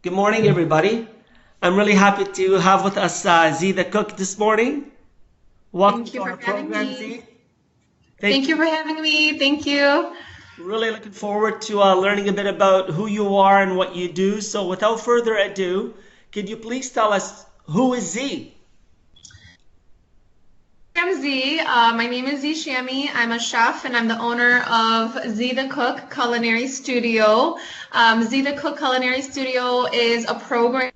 Good morning, everybody. I'm really happy to have with us Zee the Cook this morning. Welcome Thank to you our for having program, me. Zee. Thank Thank you you. for having me. Thank you. Really looking forward to learning a bit about who you are and what you do. So, without further ado, could you please tell us who is Zee? I'm Zee. My name is Zee Shami. I'm a chef and I'm the owner of Zee the Cook Culinary Studio. Zee the Cook Culinary Studio is a program,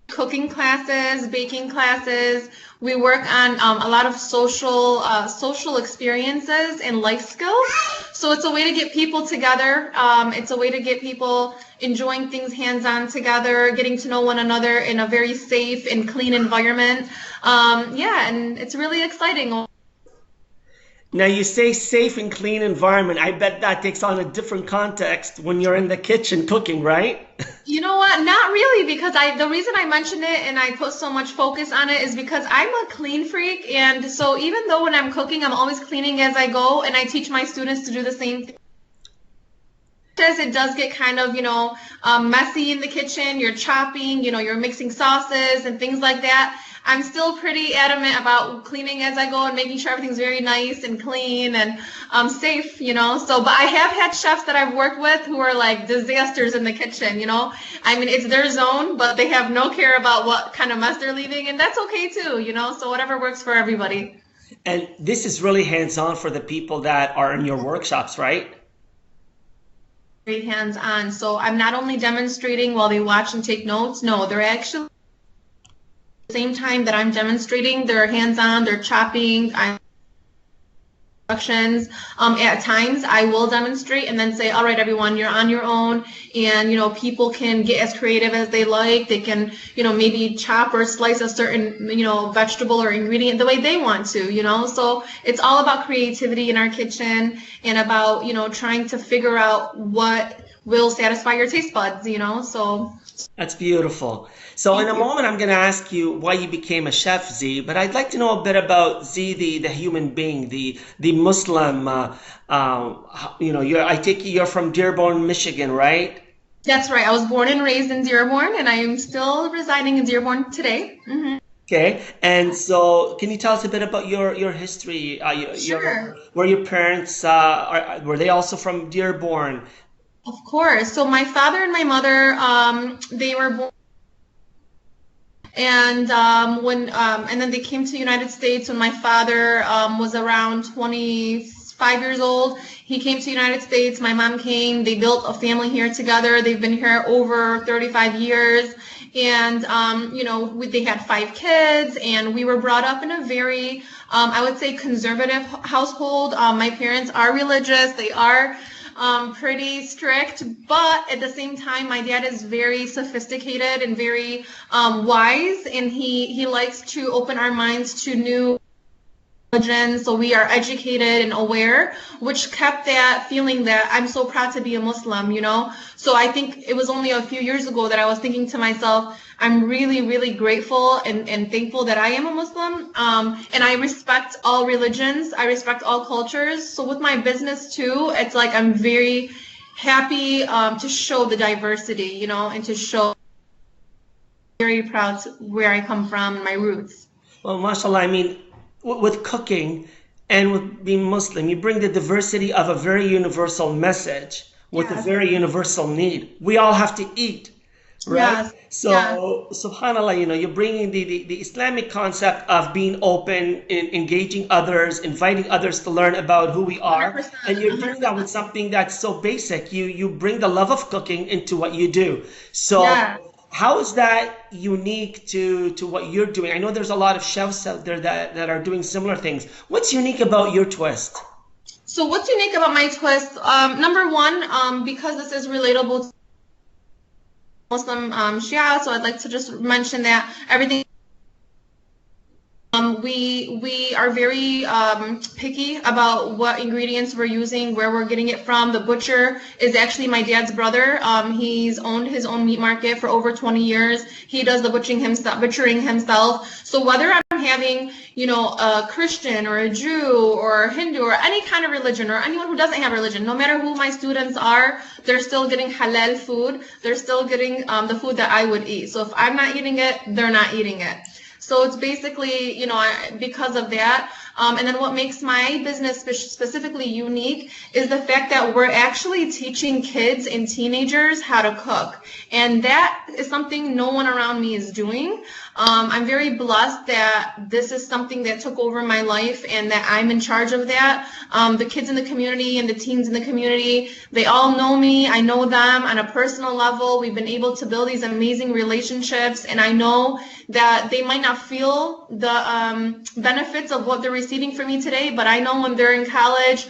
cooking classes, baking classes. We work on a lot of social experiences and life skills. So it's a way to get people together. It's a way to get people enjoying things hands-on together, getting to know one another in a very safe and clean environment. Yeah, and it's really exciting. Now, you say safe and clean environment. I bet that takes on a different context when you're in the kitchen cooking, right? You know what? Not really, because the reason I mentioned it and I put so much focus on it is because I'm a clean freak, and so even though when I'm cooking, I'm always cleaning as I go, and I teach my students to do the same thing. As it does get kind of, messy in the kitchen. You're chopping, you're mixing sauces and things like that. I'm still pretty adamant about cleaning as I go and making sure everything's very nice and clean and safe. So, but I have had chefs that I've worked with who are like disasters in the kitchen. I mean, it's their zone, but they have no care about what kind of mess they're leaving, and that's okay too. So whatever works for everybody. And this is really hands-on for the people that are in your workshops, right? Very hands-on. So I'm not only demonstrating while they watch and take notes. No, they're actually at the same time that I'm demonstrating, they're hands-on, they're chopping, I'm instructions. At times I will demonstrate and then say, all right, everyone, you're on your own, and people can get as creative as they like. They can, maybe chop or slice a certain, vegetable or ingredient the way they want to. So it's all about creativity in our kitchen and about, trying to figure out what will satisfy your taste buds. So That's beautiful. So in thank a you. moment, I'm going to ask you why you became a chef, Z, but I'd like to know a bit about Z, the human being, the Muslim. I take it you're from Dearborn, Michigan, right? That's right. I was born and raised in Dearborn, and I am still residing in Dearborn today. Okay. And so, can you tell us a bit about your history? Sure. Were your parents were they also from Dearborn? Of course. So my father and my mother, they were born, and and then they came to the United States when my father was around 25 years old. He came to the United States. My mom came. They built a family here together. They've been here over 35 years, and they had 5 kids, and we were brought up in a very, I would say, conservative household. My parents are religious. They are pretty strict, but at the same time, my dad is very sophisticated and very wise, and he likes to open our minds to new religion, so we are educated and aware, which kept that feeling that I'm so proud to be a Muslim. So I think it was only a few years ago that I was thinking to myself, I'm really, really grateful and thankful that I am a Muslim. And I respect all religions, I respect all cultures. So with my business too, it's like I'm very happy to show the diversity, and to show very proud to where I come from and my roots. Well, mashallah, I mean, with cooking and with being Muslim, you bring the diversity of a very universal message with a Yes, very universal need. We all have to eat, right? yes, yes. So, subhanAllah, you're bringing the Islamic concept of being open, engaging others, inviting others to learn about who we are. 100%, And you're doing that with 100%. something that's so basic. You bring the love of cooking into what you do. Yeah. So, how is that unique to what you're doing? I know there's a lot of chefs out there that are doing similar things. What's unique about your twist? So what's unique about my twist? Number one, because this is relatable to Muslim Shia, so I'd like to just mention that everything We are very picky about what ingredients we're using, where we're getting it from. The butcher is actually my dad's brother. He's owned his own meat market for over 20 years. He does the butchering himself. So whether I'm having, a Christian or a Jew or a Hindu or any kind of religion or anyone who doesn't have religion, no matter who my students are, they're still getting halal food. They're still getting the food that I would eat. So if I'm not eating it, they're not eating it. So it's basically, because of that. And then what makes my business specifically unique is the fact that we're actually teaching kids and teenagers how to cook. And that is something no one around me is doing. I'm very blessed that this is something that took over my life and that I'm in charge of that. The kids in the community and the teens in the community, they all know me. I know them on a personal level. We've been able to build these amazing relationships, and I know that they might not feel the benefits of what they're receiving from me today, but I know when they're in college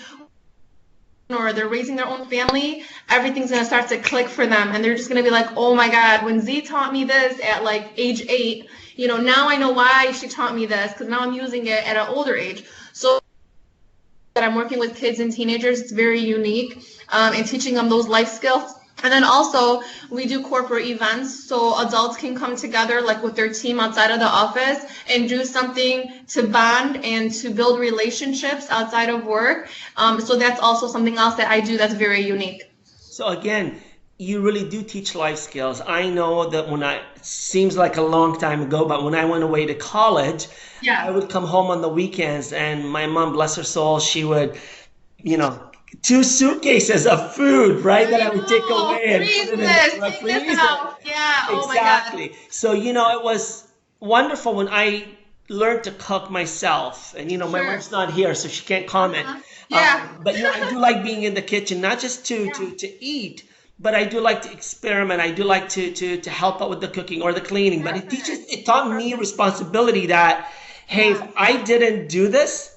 or they're raising their own family, everything's going to start to click for them, and they're just going to be like, oh my God, when Zee taught me this at like age 8, now I know why she taught me this, because now I'm using it at an older age. So that I'm working with kids and teenagers, it's very unique, and teaching them those life skills. And then also we do corporate events, so adults can come together like with their team outside of the office and do something to bond and to build relationships outside of work. So that's also something else that I do that's very unique. So again, you really do teach life skills. I know that it seems like a long time ago, but when I went away to college, I would come home on the weekends, and my mom, bless her soul, she would, 2 suitcases of food, right, that I would take away and put it in the freezer. Yeah, oh exactly. My God. So, it was wonderful when I learned to cook myself. And, my wife's not here, so she can't comment. But, I do like being in the kitchen, not just to eat, but I do like to experiment. I do like to help out with the cooking or the cleaning. But it taught me responsibility that, hey, if I didn't do this,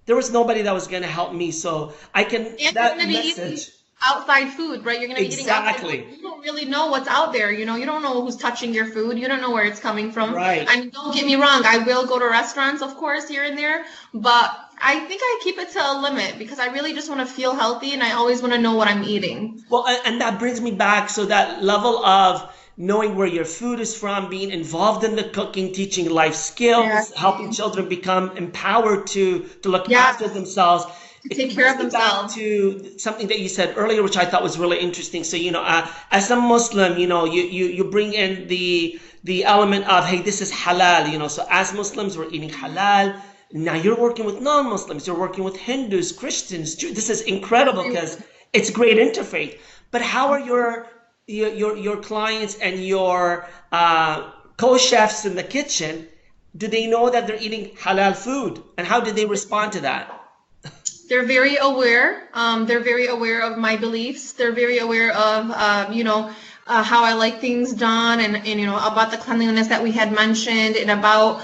there was nobody that was going to help me, so I can. And that you're going to be eating outside food, right? You're going to be eating outside food. You don't really know what's out there. You don't know who's touching your food. You don't know where it's coming from. Right. I mean, don't get me wrong. I will go to restaurants, of course, here and there, but I think I keep it to a limit because I really just want to feel healthy, and I always want to know what I'm eating. Well, and that brings me back. So that level of knowing where your food is from, being involved in the cooking, teaching life skills, helping children become empowered to look after themselves. To take care of themselves. Back to something that you said earlier, which I thought was really interesting. So, as a Muslim, you bring in the element of, hey, this is halal, so as Muslims, we're eating halal. Now you're working with non-Muslims, you're working with Hindus, Christians, Jews. This is incredible because it's great interfaith. But how are your clients and your co-chefs in the kitchen, do they know that they're eating halal food? And how do they respond to that? They're very aware. They're very aware of my beliefs. They're very aware of, how I like things done, and about the cleanliness that we had mentioned, and about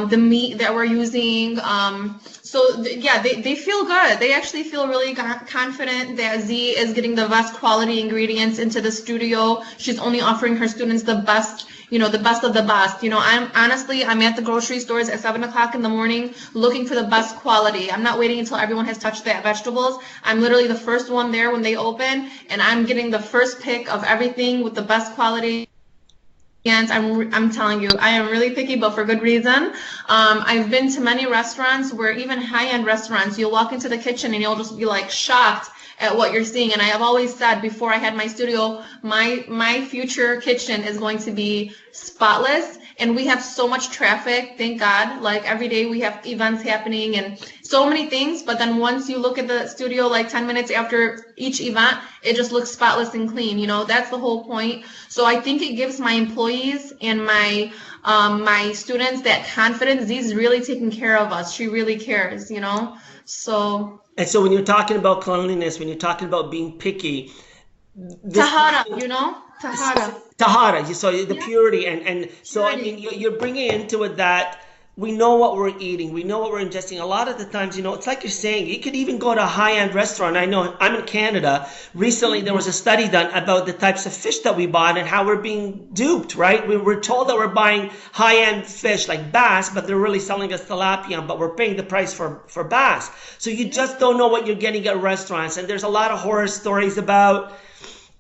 the meat that we're using. They feel good. They actually feel really confident that Zee is getting the best quality ingredients into the studio. She's only offering her students the best, the best of the best. I'm at the grocery stores at 7 o'clock in the morning looking for the best quality. I'm not waiting until everyone has touched their vegetables. I'm literally the first one there when they open, and I'm getting the first pick of everything with the best quality. And I'm telling you, I am really picky, but for good reason. I've been to many restaurants where, even high-end restaurants, you'll walk into the kitchen and you'll just be like shocked at what you're seeing. And I have always said, before I had my studio, my future kitchen is going to be spotless. And we have so much traffic, thank God. Like every day we have events happening and so many things. But then once you look at the studio, like 10 minutes after each event, it just looks spotless and clean. That's the whole point. So I think it gives my employees and my students that confidence. Zee's really taking care of us. She really cares, So. And so when you're talking about cleanliness, when you're talking about being picky, tahara, tahara. Tahara, so the purity, and so I mean you're bringing into it that we know what we're eating, we know what we're ingesting. A lot of the times, you know, it's like you're saying, you could even go to a high-end restaurant. I know I'm in Canada. Recently, there was a study done about the types of fish that we bought and how we're being duped, right? We were told that we're buying high-end fish like bass, but they're really selling us tilapia, but we're paying the price for bass. So you just don't know what you're getting at restaurants. And there's a lot of horror stories about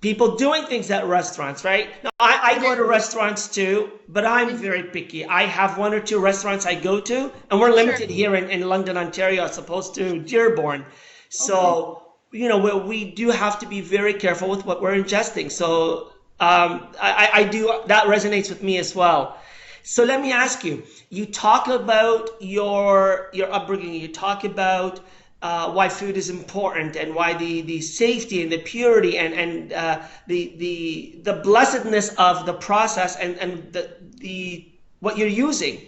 people doing things at restaurants, right? Now, I go to restaurants too, but I'm very picky. I have one or two restaurants I go to, and we're limited here in London, Ontario, as opposed to Dearborn. So, you know, we do have to be very careful with what we're ingesting. So I do, that resonates with me as well. So let me ask you, you talk about your upbringing, you talk about why food is important and why the safety and the purity and the blessedness of the process and the what you're using.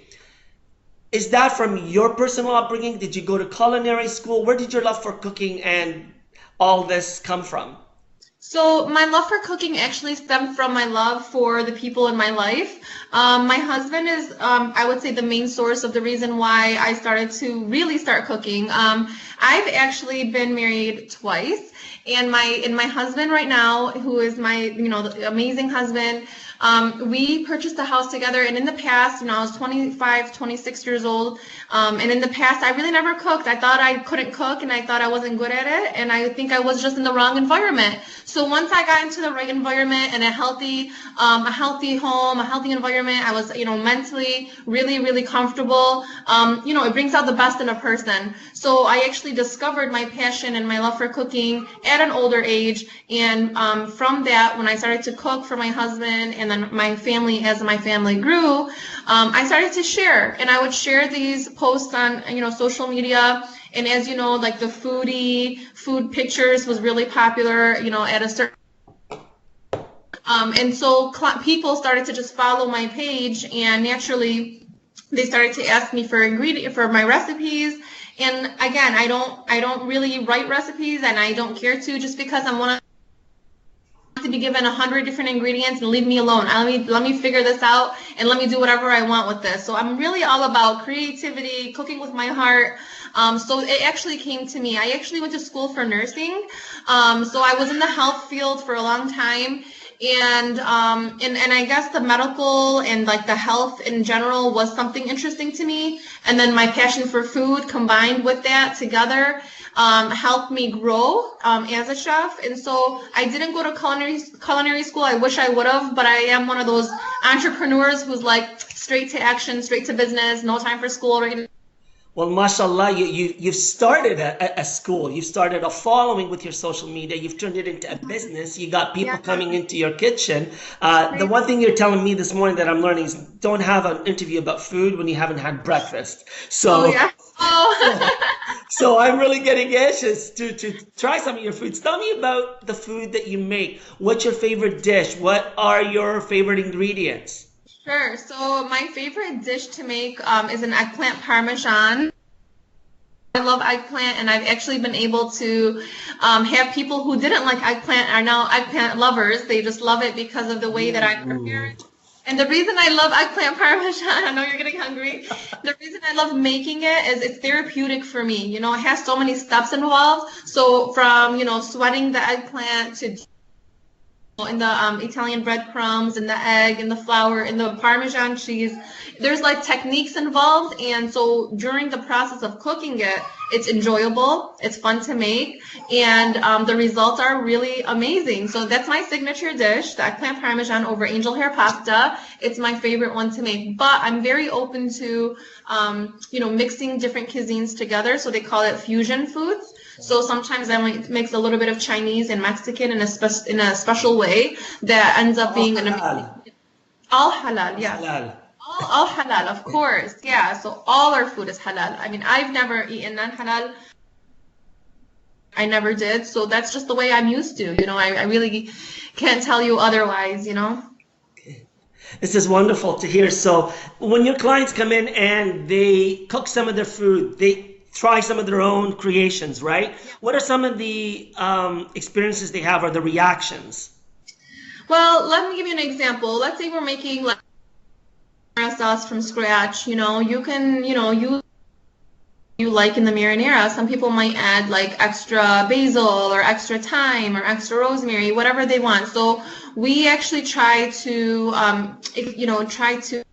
Is that from your personal upbringing? Did you go to culinary school? Where did your love for cooking and all this come from? So my love for cooking actually stemmed from my love for the people in my life. My husband is, I would say, the main source of the reason why I started to really start cooking. I've actually been married twice, and my husband right now, who is my, you know, the amazing husband, we purchased a house together, and in the past, you know, I was 25, 26 years old, and in the past, I really never cooked. I thought I couldn't cook, and I thought I wasn't good at it, and I think I was just in the wrong environment. So once I got into the right environment and a healthy home, a healthy environment, I was, you know, mentally really, really comfortable. You know, it brings out the best in a person. So I actually discovered my passion and my love for cooking at an older age, and from that, when I started to cook for my husband and then my family, as my family grew, I started to share, and I would share these posts on, you know, social media. And as you know, like the food pictures was really popular, you know, at a certain and so people started to just follow my page, and naturally they started to ask me for my recipes. And again, I don't really write recipes, and I don't care to, just because I want to be given 100 different ingredients and leave me alone. Let me figure this out, and let me do whatever I want with this. So I'm really all about creativity, cooking with my heart. So it actually came to me. I actually went to school for nursing. So I was in the health field for a long time. And I guess the medical and like the health in general was something interesting to me. And then my passion for food combined with that together helped me grow as a chef. And so I didn't go to culinary school. I wish I would have, but I am one of those entrepreneurs who's like straight to action, straight to business, no time for school or anything. Well, mashallah, you've started a school. You've started a following with your social media. You've turned it into a business. You got people coming into your kitchen. The one thing you're telling me this morning that I'm learning is don't have an interview about food when you haven't had breakfast. So, so I'm really getting anxious to try some of your foods. Tell me about the food that you make. What's your favorite dish? What are your favorite ingredients? Sure. So my favorite dish to make is an eggplant parmesan. I love eggplant, and I've actually been able to have people who didn't like eggplant are now eggplant lovers. They just love it because of the way that I prepare it. And the reason I love eggplant parmesan, I know you're getting hungry. The reason I love making it is it's therapeutic for me. You know, it has so many steps involved. So from, you know, sweating the eggplant to in the Italian breadcrumbs and the egg and the flour and the Parmesan cheese, there's like techniques involved, and so during the process of cooking it, it's enjoyable, it's fun to make, and the results are really amazing. So that's my signature dish, the eggplant Parmesan over angel hair pasta. It's my favorite one to make, but I'm very open to you know, mixing different cuisines together, so they call it fusion foods. So sometimes I might mix a little bit of Chinese and Mexican in a special way that ends up being an amazing. All halal, yes. Halal. All halal, of course. Yeah, so all our food is halal. I mean, I've never eaten non-halal. I never did. So that's just the way I'm used to. You know, I really can't tell you otherwise, you know. This is wonderful to hear. So when your clients come in and they cook some of their food, they try some of their own creations, right? What are some of the experiences they have or the reactions? Well, let me give you an example. Let's say we're making like sauce from scratch. You can, use you like in the marinara. Some people might add like extra basil or extra thyme or extra rosemary, whatever they want. So we actually try to, try to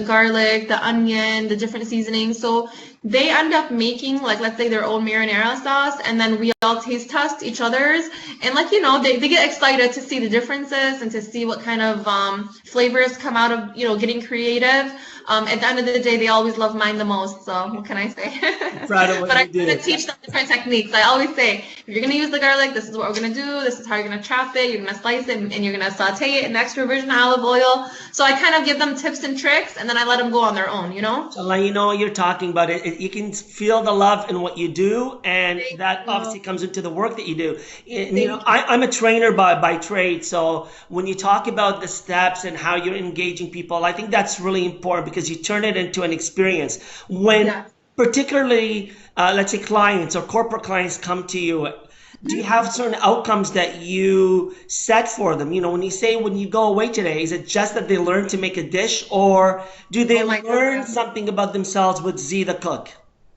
garlic, the onion, the different seasonings. So they end up making like, let's say, their own marinara sauce, and then we all taste test each other's, and like, they get excited to see the differences and to see what kind of flavors come out of, getting creative. At the end of the day, they always love mine the most. So what can I say? Proud of But what I you try to do. teach them different techniques. I always say, if you're going to use the garlic, this is what we're going to do. This is how you're going to chop it. You're going to slice it, and you're going to saute it in extra virgin olive oil. So I kind of give them tips and tricks, and then I let them go on their own. Allah, you know what you're talking about. You can feel the love in what you do, and Thank that you. obviously comes into the work that you do. And, Thank I'm a trainer by trade, so when you talk about the steps and how you're engaging people, I think that's really important because you turn it into an experience. you. When Yeah. particularly, let's say clients or corporate clients come to you, do you have certain outcomes that you set for them? When you say when you go away today, is it just that they learn to make a dish, or do they Oh my learn goodness. something about themselves with Zee the Cook?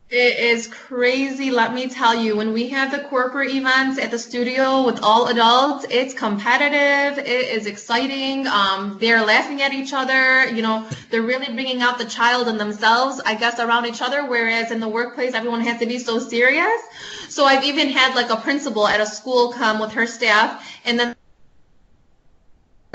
It is crazy, let me tell you. When we have the corporate events at the studio with all adults, it's competitive, it is exciting. They're laughing at each other, they're really bringing out the child in themselves, I guess, around each other, whereas in the workplace, everyone has to be so serious. So I've even had like a principal at a school come with her staff, and then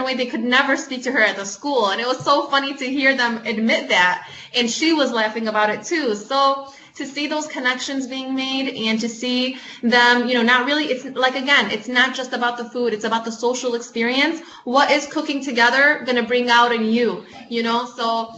way they could never speak to her at the school, and it was so funny to hear them admit that, and she was laughing about it too. So to see those connections being made and to see them, not really, it's like, again, it's not just about the food, it's about the social experience. What is cooking together going to bring out in you? So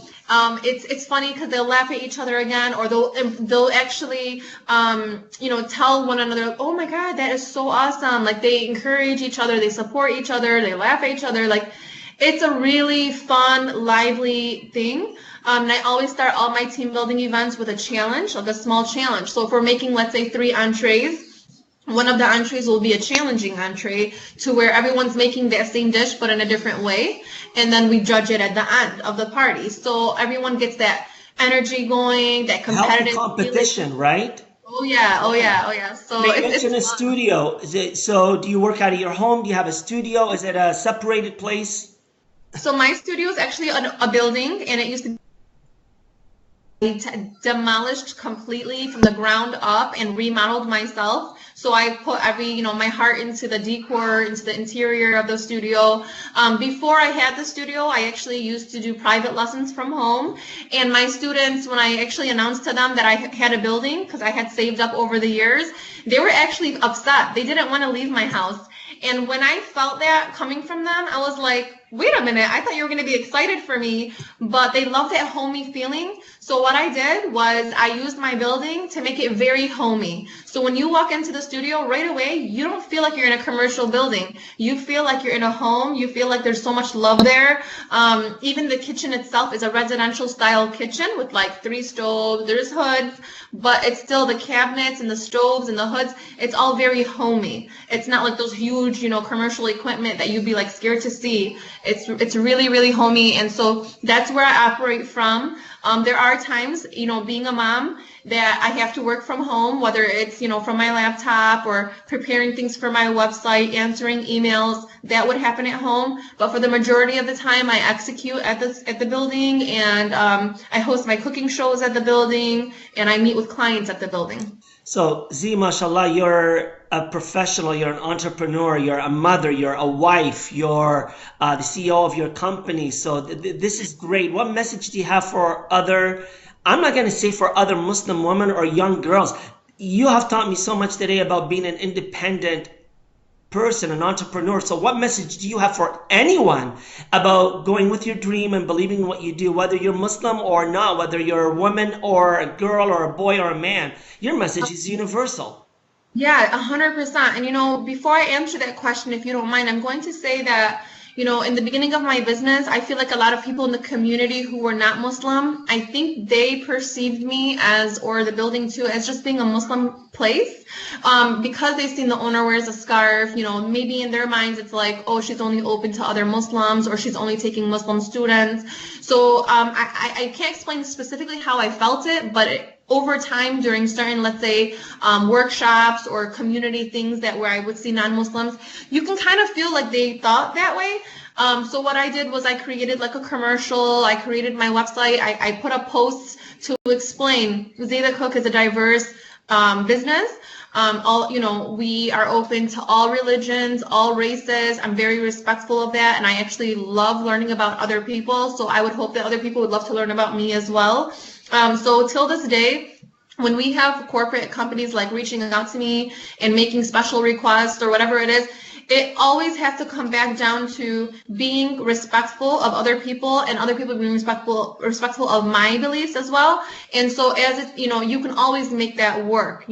it's funny because they'll laugh at each other again, or they'll actually tell one another, like, oh my God, that is so awesome. Like, they encourage each other, they support each other, they laugh at each other. Like, it's a really fun, lively thing. And I always start all my team building events with a challenge, like a small challenge. So if we're making, let's say, 3 entrees, one of the entrees will be a challenging entree to where everyone's making that same dish but in a different way, and then we judge it at the end of the party. So everyone gets that energy going, that Healthy competitive feeling. competition, right? Oh yeah, oh Yeah. yeah, oh yeah. So Now you it's mentioned a fun. studio. Is it so? Do you work out of your home? Do you have a studio? Is it a separated place? So my studio is actually a building, and it used to demolished completely from the ground up and remodeled myself. So I put my heart into the decor, into the interior of the studio. Before I had the studio, I actually used to do private lessons from home. And my students, when I actually announced to them that I had a building, because I had saved up over the years, they were actually upset. They didn't want to leave my house. And when I felt that coming from them, I was like, wait a minute, I thought you were going to be excited for me, but they love that homey feeling. So what I did was I used my building to make it very homey. So when you walk into the studio right away, you don't feel like you're in a commercial building. You feel like you're in a home. You feel like there's so much love there. Even the kitchen itself is a residential style kitchen with like 3 stoves. There's hoods, but it's still the cabinets and the stoves and the hoods. It's all very homey. It's not like those huge, commercial equipment that you'd be like scared to see. It's really, really homey, and so that's where I operate from. There are times, being a mom, that I have to work from home, whether it's, from my laptop or preparing things for my website, answering emails. That would happen at home, but for the majority of the time, I execute at the building, and I host my cooking shows at the building, and I meet with clients at the building. So, Z, mashallah, you're a professional, you're an entrepreneur, you're a mother, you're a wife, you're the CEO of your company. So, this is great. What message do you have for I'm not going to say for other Muslim women or young girls? You have taught me so much today about being an independent person, an entrepreneur. So, what message do you have for anyone about going with your dream and believing in what you do, whether you're Muslim or not, whether you're a woman or a girl or a boy or a man? Your message is universal. Yeah, 100%. And before I answer that question, if you don't mind, I'm going to say that, in the beginning of my business, I feel like a lot of people in the community who were not Muslim, I think they perceived me as, or the building too, as just being a Muslim place, because they've seen the owner wears a scarf. Maybe in their minds it's like, oh, she's only open to other Muslims, or she's only taking Muslim students. So I can't explain specifically how I felt it, but over time, during certain, let's say, workshops or community things where I would see non-Muslims, you can kind of feel like they thought that way. So what I did was I created like a commercial. I created my website. I put up posts to explain Zee the Cook is a diverse business. We are open to all religions, all races. I'm very respectful of that, and I actually love learning about other people. So I would hope that other people would love to learn about me as well. So till this day, when we have corporate companies like reaching out to me and making special requests or whatever it is, it always has to come back down to being respectful of other people and other people being respectful of my beliefs as well. And so you can always make that work,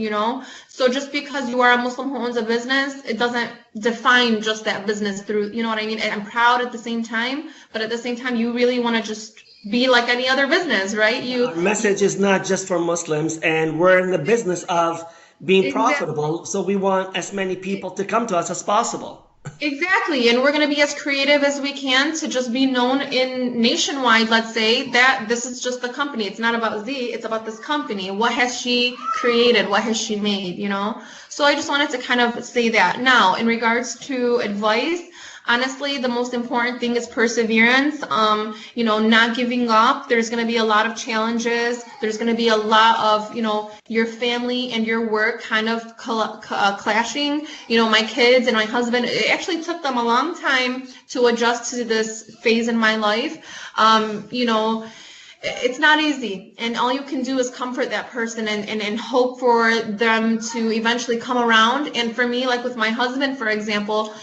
So just because you are a Muslim who owns a business, it doesn't define just that business through, you know what I mean? And I'm proud at the same time, but at the same time, you really want to just be like any other business, right? Our message is not just for Muslims, and we're in the business of being profitable, so we want as many people to come to us as possible. Exactly, and we're going to be as creative as we can to just be known in nationwide, let's say, that this is just the company. It's not about Zee, it's about this company. What has she created? What has she made, So I just wanted to kind of say that. Now, in regards to advice, honestly, the most important thing is perseverance, not giving up. There's going to be a lot of challenges. There's going to be a lot of, your family and your work kind of clashing. My kids and my husband, it actually took them a long time to adjust to this phase in my life. It's not easy, and all you can do is comfort that person and hope for them to eventually come around. And for me, like with my husband, for example,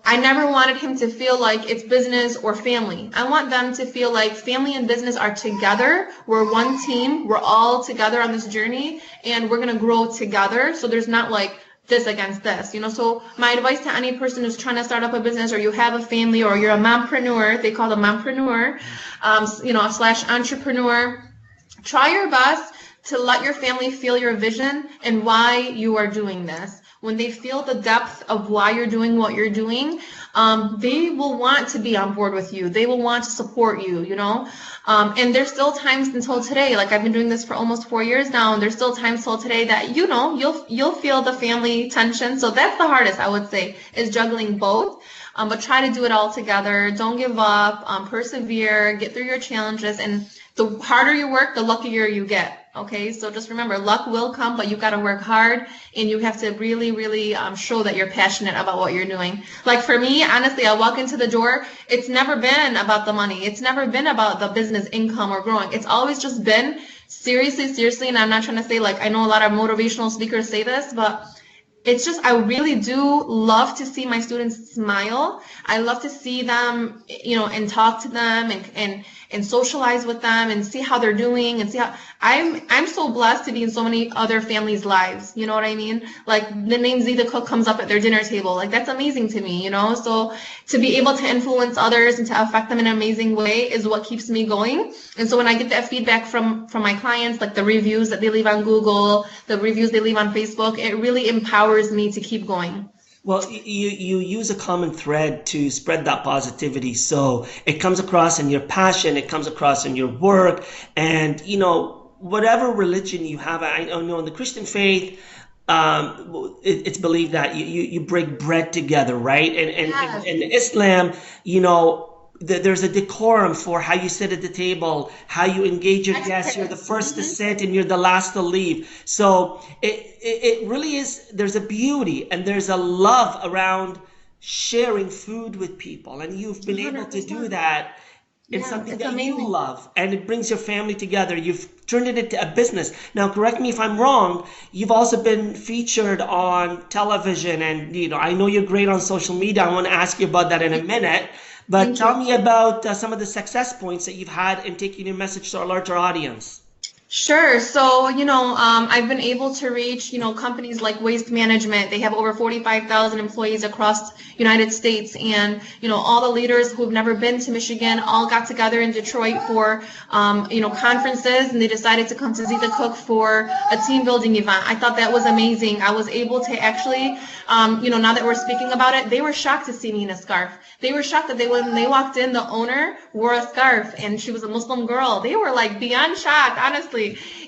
I never wanted him to feel like it's business or family. I want them to feel like family and business are together. We're one team. We're all together on this journey, and we're going to grow together. So there's not like this against this, So my advice to any person who's trying to start up a business, or you have a family, or you're a mompreneur, they call them mompreneur, / entrepreneur, try your best to let your family feel your vision and why you are doing this. When they feel the depth of why you're doing what you're doing, they will want to be on board with you. They will want to support you, And there's still times until today, like I've been doing this for almost 4 years now, and there's still times till today that, you'll feel the family tension. So that's the hardest, I would say, is juggling both. But try to do it all together. Don't give up. Persevere. Get through your challenges. And the harder you work, the luckier you get. Okay, so just remember, luck will come, but you got to work hard, and you have to really, really show that you're passionate about what you're doing. Like for me, honestly, I walk into the door, it's never been about the money. It's never been about the business income or growing. It's always just been seriously, and I'm not trying to say, like, I know a lot of motivational speakers say this, but it's just, I really do love to see my students smile. I love to see them, and talk to them and socialize with them and see how they're doing and see how I'm so blessed to be in so many other families' lives. You know what I mean? Like the name Zee the Cook comes up at their dinner table. Like that's amazing to me, So to be able to influence others and to affect them in an amazing way is what keeps me going. And so when I get that feedback from my clients, like the reviews that they leave on Google, the reviews they leave on Facebook, it really empowers me to keep going. Well, you use a common thread to spread that positivity. So it comes across in your passion, it comes across in your work, and, whatever religion you have, I know in the Christian faith, it's believed that you break bread together, right? And Yes. in Islam, there's a decorum for how you sit at the table, how you engage your guests. You're the first to sit and you're the last to leave. So it really is, there's a beauty and there's a love around sharing food with people. And you've been able to do that in something that you love, and it brings your family together. You've turned it into a business. Now, correct me if I'm wrong, you've also been featured on television, and I know you're great on social media. I want to ask you about that in a minute. But tell me about some of the success points that you've had in taking your message to a larger audience. Sure. So, I've been able to reach, companies like Waste Management. They have over 45,000 employees across United States. And, all the leaders who've never been to Michigan all got together in Detroit for, conferences, and they decided to come to Zee the Cook for a team building event. I thought that was amazing. I was able to actually, now that we're speaking about it, they were shocked to see me in a scarf. They were shocked that when they walked in, the owner wore a scarf and she was a Muslim girl. They were like beyond shocked, honestly.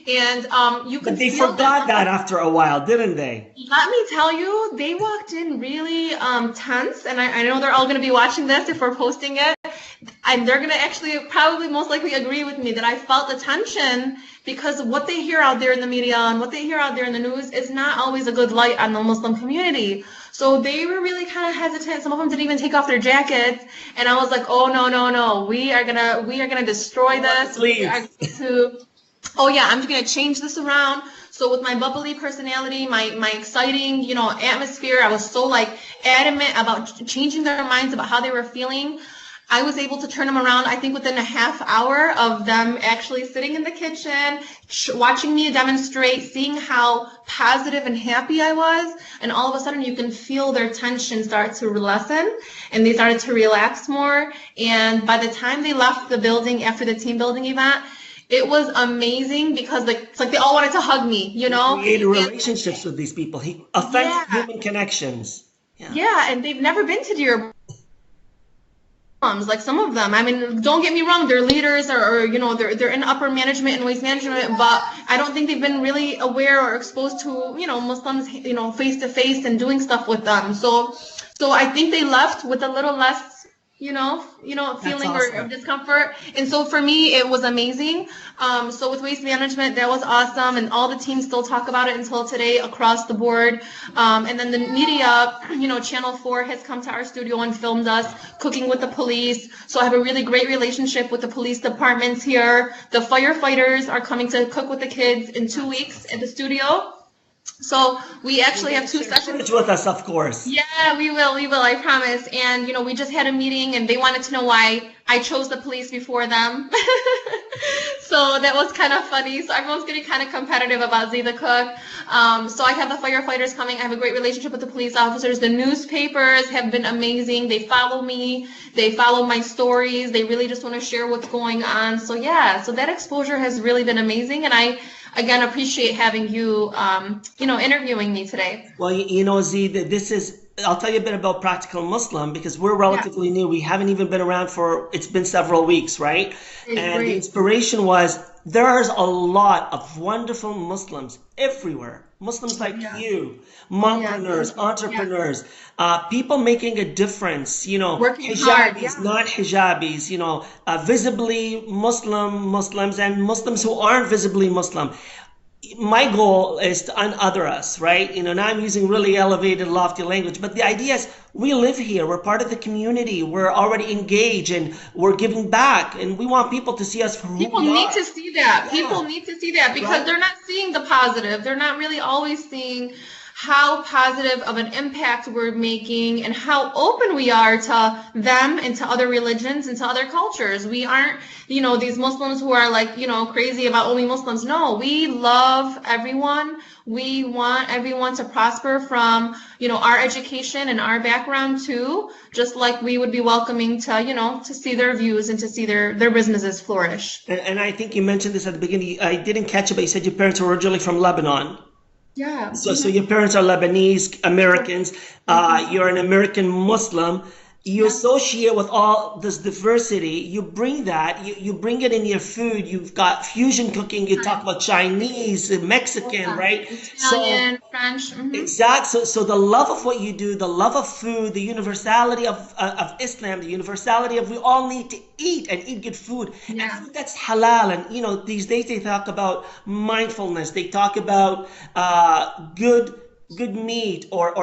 And you could But they feel forgot that after a while, didn't they? let me tell you, they walked in really tense, and I know they're all going to be watching this if we're posting it, and they're going to actually probably most likely agree with me that I felt the tension because what they hear out there in the media and what they hear out there in the news is not always a good light on the Muslim community. So they were really kind of hesitant. Some of them didn't even take off their jackets, and I was like, "Oh no, no, no! We are gonna destroy this. We are going to oh yeah, I'm just gonna change this around." So with my bubbly personality, my exciting, atmosphere, I was so like adamant about changing their minds about how they were feeling. I was able to turn them around, I think within a half hour of them actually sitting in the kitchen, watching me demonstrate, seeing how positive and happy I was. And all of a sudden you can feel their tension start to lessen and they started to relax more. And by the time they left the building after the team building event, it was amazing because it's like they all wanted to hug me, Created relationships with these people. He authentic human connections. Yeah, and they've never been to Dearborn. Like some of them, I mean, don't get me wrong, they're leaders or they're in upper management and waste management, but I don't think they've been really aware or exposed to Muslims face to face and doing stuff with them. So I think they left with a little less feeling awesome. or discomfort. And so for me, it was amazing. So with waste management, that was awesome. And all the teams still talk about it until today across the board. And then the media, Channel 4 has come to our studio and filmed us cooking with the police. So I have a really great relationship with the police departments here. The firefighters are coming to cook with the kids in 2 weeks at the studio. So we actually have 2 sessions with us, of course. Yeah, we will, I promise. And we just had a meeting and they wanted to know why I chose the police before them. So that was kind of funny. So everyone's getting kind of competitive about Zee the Cook. So I have the firefighters coming. I have a great relationship with the police officers. The newspapers have been amazing. They follow me. They follow my stories. They really just want to share what's going on. So yeah, so that exposure has really been amazing. And I again appreciate having you interviewing me today. Well, Zee, this is, I'll tell you a bit about Practical Muslim because we're relatively new. We haven't even been around it's been several weeks, right? And the inspiration was there's a lot of wonderful Muslims everywhere. Muslims like you, mompreneurs, entrepreneurs, people making a difference, working hijabis, hard, not hijabis, visibly Muslims and Muslims who aren't visibly Muslim. My goal is to unother us, right? Now I'm using really elevated, lofty language, but the idea is we live here. We're part of the community. We're already engaged and we're giving back. And we want people to see us for who we are. People need to see that. People need to see that because they're not seeing the positive. They're not really always seeing how positive of an impact we're making and how open we are to them and to other religions and to other cultures. We aren't, these Muslims who are like, crazy about only Muslims. No, we love everyone. We want everyone to prosper from, our education and our background too, just like we would be welcoming to, to see their views and to see their businesses flourish. And I think you mentioned this at the beginning. I didn't catch it, but you said your parents were originally from Lebanon. Yeah. So your parents are Lebanese Americans. You're an American Muslim. You associate with all this diversity. You bring that. You bring it in your food. You've got fusion cooking. You talk about Chinese, Mexican, right? Italian, French. Exactly. So the love of what you do, the love of food, the universality of Islam, the universality of we all need to eat and eat good food. Yeah. And I think that's halal. And these days they talk about mindfulness. They talk about good meat or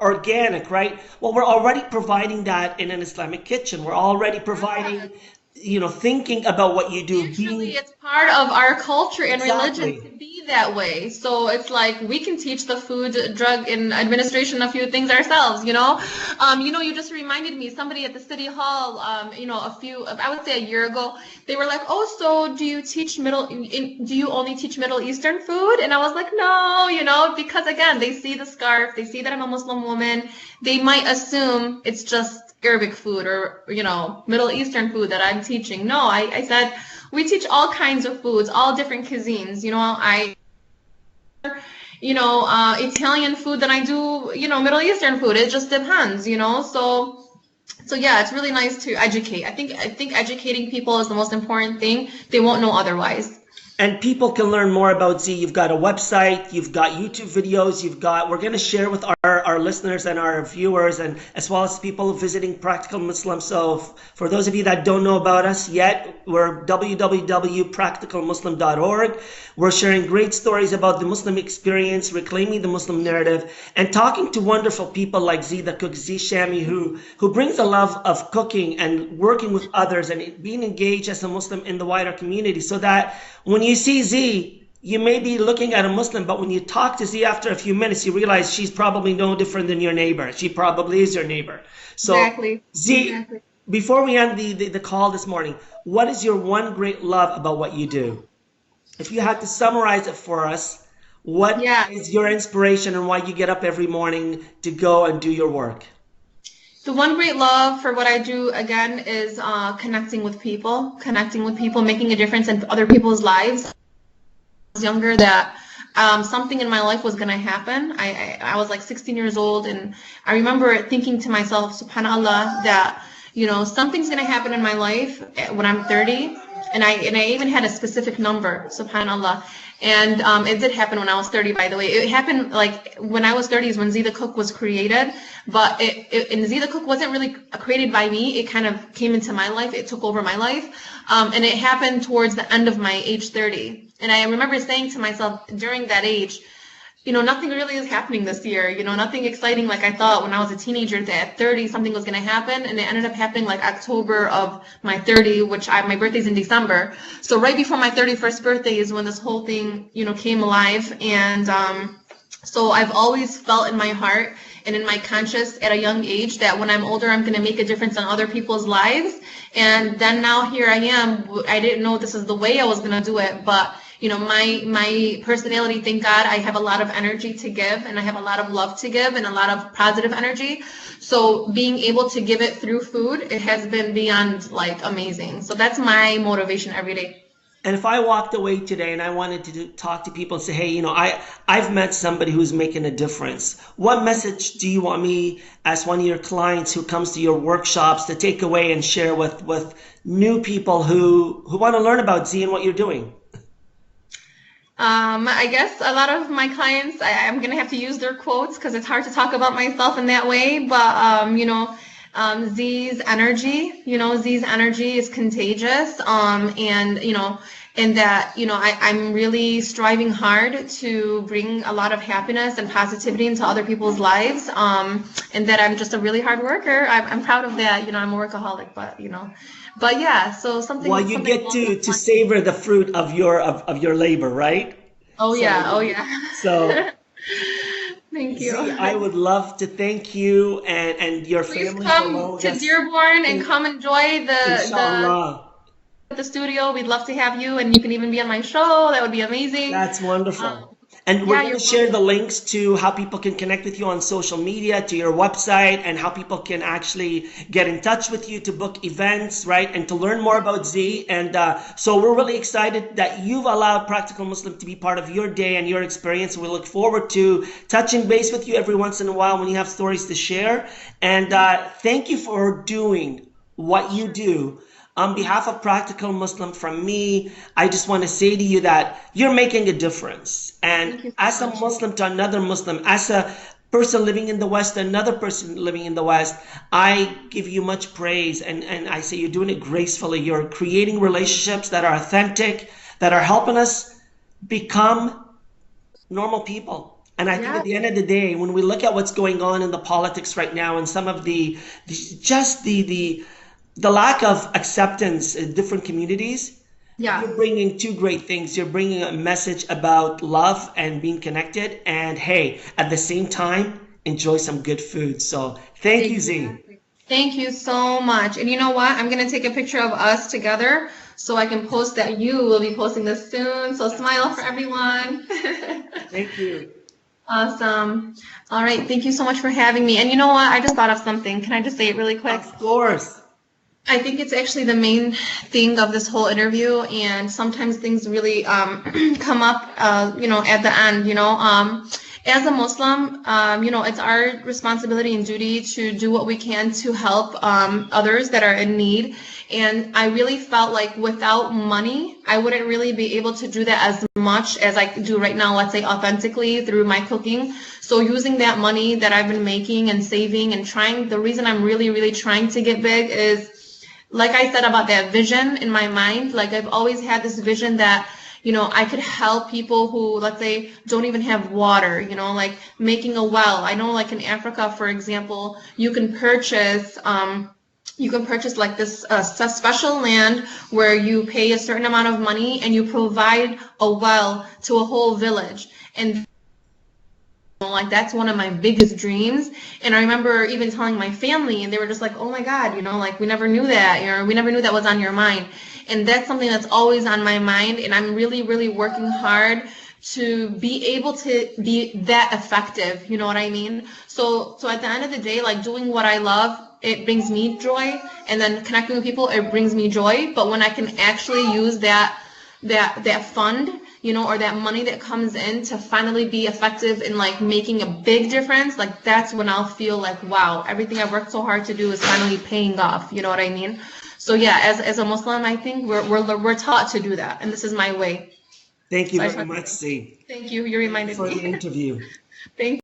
organic, right? Well, we're already providing that in an Islamic kitchen. We're already providing thinking about what you do, Actually, being it's part of our culture and religion to exactly. be that way. So it's like we can teach the Food, Drug, and Administration a few things ourselves, you know? You just reminded me, somebody at the city hall, I would say a year ago, they were like, "Oh, so do you only teach Middle Eastern food?" And I was like, "No, because again, they see the scarf, they see that I'm a Muslim woman, they might assume it's just Arabic food or, Middle Eastern food that I'm teaching. No, I said we teach all kinds of foods, all different cuisines. Italian food than I do, Middle Eastern food. It just depends, So yeah, it's really nice to educate. I think educating people is the most important thing. They won't know otherwise. And people can learn more about Zee. You've got a website, you've got YouTube videos, we're going to share with our listeners and our viewers, and as well as people visiting Practical Muslim. So for those of you that don't know about us yet, we're www.practicalmuslim.org. We're sharing great stories about the Muslim experience, reclaiming the Muslim narrative, and talking to wonderful people like Zee the Cook, Zee Shami, who brings a love of cooking and working with others and being engaged as a Muslim in the wider community, so that when you see Zee, you may be looking at a Muslim, but when you talk to Zee after a few minutes, you realize she's probably no different than your neighbor. She probably is your neighbor. So, Exactly. Zee, Exactly. before we end the call this morning, what is your one great love about what you do? If you had to summarize it for us, what Yeah. is your inspiration and why you get up every morning to go and do your work? The one great love for what I do again is connecting with people, making a difference in other people's lives. Was younger that something in my life was gonna happen. I was like 16 years old, and I remember thinking to myself, Subhanallah, that something's gonna happen in my life when I'm 30, and I even had a specific number, Subhanallah. And it did happen when I was 30, by the way. It happened like when I was 30 is when Zee the Cook was created, but and Zee the Cook wasn't really created by me. It kind of came into my life. It took over my life, and it happened towards the end of my age 30. And I remember saying to myself during that age, nothing really is happening this year. Nothing exciting like I thought when I was a teenager that at 30 something was going to happen. And it ended up happening like October of my 30, my birthday's in December. So right before my 31st birthday is when this whole thing, came alive. And so I've always felt in my heart and in my conscience at a young age that when I'm older, I'm going to make a difference in other people's lives. And then now here I am. I didn't know this is the way I was going to do it, but my personality, thank God, I have a lot of energy to give, and I have a lot of love to give, and a lot of positive energy. So being able to give it through food, it has been beyond like amazing. So that's my motivation every day. And if I walked away today and I wanted to talk to people and say, hey, I've met somebody who's making a difference. What message do you want me as one of your clients who comes to your workshops to take away and share with new people who want to learn about Zee and what you're doing? I guess a lot of my clients, I'm gonna have to use their quotes because it's hard to talk about myself in that way. But Zee's energy is contagious. And that I'm really striving hard to bring a lot of happiness and positivity into other people's lives. And that I'm just a really hard worker. I'm proud of that. I'm a workaholic, but yeah. So something Well, you something get along those to lines. savor the fruit of your labor, right? Oh yeah, So oh yeah. so Thank Z, I you. would love to thank you and your Please family for come allowing to us. Dearborn and come enjoy Inshallah. the studio. We'd love to have you, and you can even be on my show. That would be amazing. That's wonderful. Um, And we're yeah, going to you're share the welcome. links to how people can connect with you on social media, to your website, and how people can actually get in touch with you to book events, right? And to learn more about Zee. And so we're really excited that you've allowed Practical Muslim to be part of your day and your experience. We look forward to touching base with you every once in a while when you have stories to share. And thank you for doing what you do. On behalf of Practical Muslim, from me, I just want to say to you that you're making a difference. And Thank you so as a much. Muslim to another Muslim, as a person living in the West, another person living in the West, I give you much praise, and I say you're doing it gracefully. You're creating relationships that are authentic, that are helping us become normal people. And I think Yeah, at the end of the day, when we look at what's going on in the politics right now and some of the just the the lack of acceptance in different communities, Yeah. you're bringing two great things. You're bringing a message about love and being connected, and hey, at the same time, enjoy some good food. So thank you, Z. Exactly. Thank you so much. And you know what? I'm going to take a picture of us together so I can post that. You will be posting this soon. So smile for everyone. Thank you. Awesome. All right. Thank you so much for having me. And you know what? I just thought of something. Can I just say it really quick? Of course. I think it's actually the main thing of this whole interview, and sometimes things really come up, at the end. As a Muslim, it's our responsibility and duty to do what we can to help others that are in need. And I really felt like without money, I wouldn't really be able to do that as much as I do right now, let's say authentically through my cooking. So using that money that I've been making and saving and trying, the reason I'm really, really trying to get big is, like I said about that vision in my mind, like I've always had this vision that, I could help people who, let's say, don't even have water, like making a well. I know like in Africa, for example, you can purchase like this special land where you pay a certain amount of money and you provide a well to a whole village. And like that's one of my biggest dreams. And I remember even telling my family, and they were just like, "Oh my God, like we never knew that, we never knew that was on your mind." And that's something that's always on my mind, and I'm really, really working hard to be able to be that effective. You know what I mean? So at the end of the day, like doing what I love, it brings me joy, and then connecting with people, it brings me joy. But when I can actually use that fund, or that money that comes in to finally be effective in like making a big difference, like that's when I'll feel like, wow, everything I've worked so hard to do is finally paying off. You know what I mean? So yeah, as a Muslim, I think we're taught to do that, and this is my way. Thank you So I just very want to much, Z, thank you. You reminded for the me. interview. Thank